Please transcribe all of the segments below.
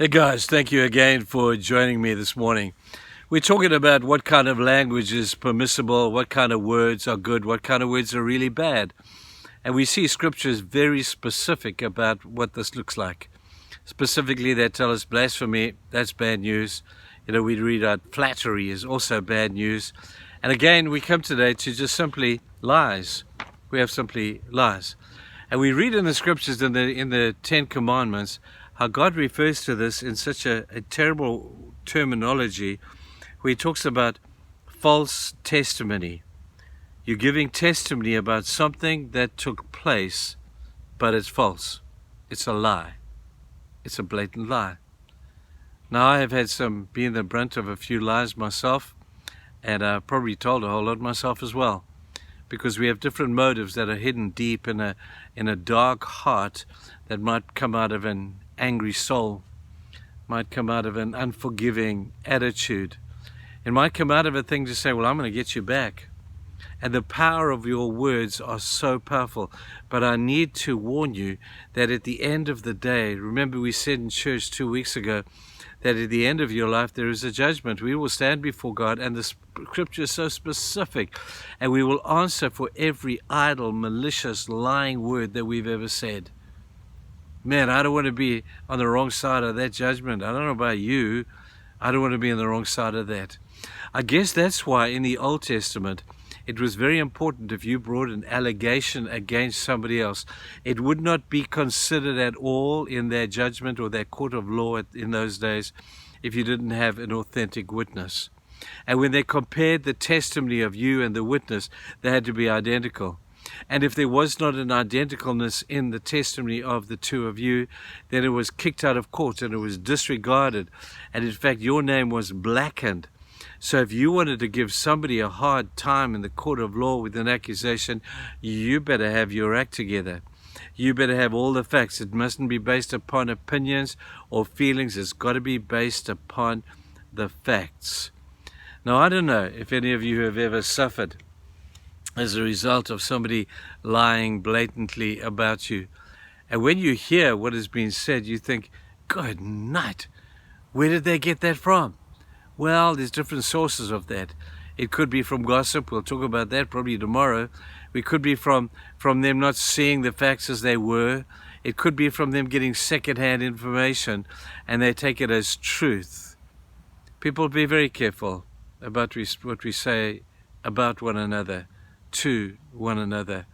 Hey guys, thank you again for joining me this morning. We're talking about what kind of language is permissible, what kind of words are good, what kind of words are really bad. And we see scriptures very specific about what this looks like. Specifically, they tell us blasphemy, that's bad news. We read out flattery is also bad news. And again, we come today to just simply lies. We have simply lies. And we read in the scriptures in the Ten Commandments how God refers to this in such a terrible terminology where he talks about false testimony. You're giving testimony about something that took place, but it's false. It's a lie. It's a blatant lie. Now, I have had been the brunt of a few lies myself, and I've probably told a whole lot myself as well, because we have different motives that are hidden deep in a dark heart that might come out of an angry soul, might come out of an unforgiving attitude. It might come out of a thing to say, well, I'm going to get you back. And the power of your words are so powerful. But I need to warn you that at the end of the day, remember we said in church 2 weeks ago, that at the end of your life there is a judgment. We will stand before God, and the scripture is so specific, and we will answer for every idle, malicious, lying word that we've ever said. Man, I don't want to be on the wrong side of that judgment. I don't know about you. I don't want to be on the wrong side of that. I guess that's why in the Old Testament, it was very important if you brought an allegation against somebody else, it would not be considered at all in their judgment or their court of law in those days if you didn't have an authentic witness. And when they compared the testimony of you and the witness, they had to be identical. And if there was not an identicalness in the testimony of the two of you, then it was kicked out of court and it was disregarded. And in fact, your name was blackened. So if you wanted to give somebody a hard time in the court of law with an accusation, you better have your act together. You better have all the facts. It mustn't be based upon opinions or feelings. It's got to be based upon the facts. Now, I don't know if any of you have ever suffered as a result of somebody lying blatantly about you. And when you hear what has been said, you think, good night, where did they get that from? Well, there's different sources of that. It could be from gossip. We'll talk about that probably tomorrow. It could be from them not seeing the facts as they were. It could be from them getting secondhand information and they take it as truth. People, be very careful about what we say about one another, to one another.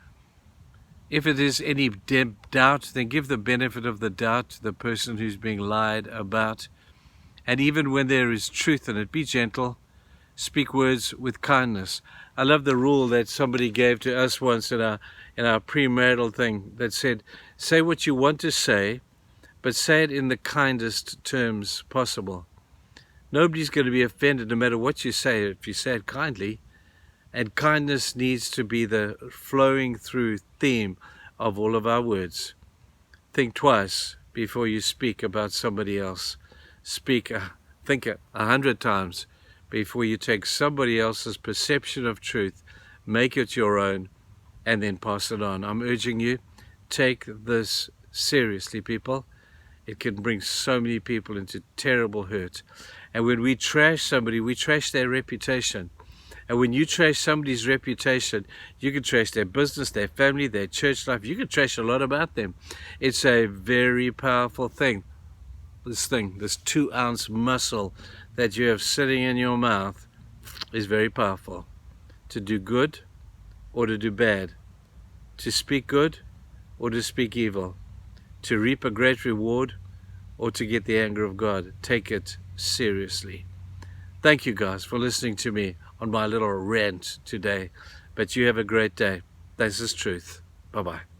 If it is any doubt, then give the benefit of the doubt to the person who's being lied about. And even when there is truth in it, be gentle. Speak words with kindness. I love the rule that somebody gave to us once in our premarital thing that said, say what you want to say, but say it in the kindest terms possible. Nobody's going to be offended no matter what you say if you say it kindly. And kindness needs to be the flowing through theme of all of our words. Think twice before you speak about somebody else. Think 100 times before you take somebody else's perception of truth, make it your own, and then pass it on. I'm urging you, take this seriously, people. It can bring so many people into terrible hurt. And when we trash somebody, we trash their reputation. And when you trash somebody's reputation, you can trash their business, their family, their church life. You can trash a lot about them. It's a very powerful thing. This 2-ounce muscle that you have sitting in your mouth is very powerful. To do good or to do bad. To speak good or to speak evil. To reap a great reward or to get the anger of God. Take it seriously. Thank you guys for listening to me on my little rant today. But you have a great day. This is truth. Bye-bye.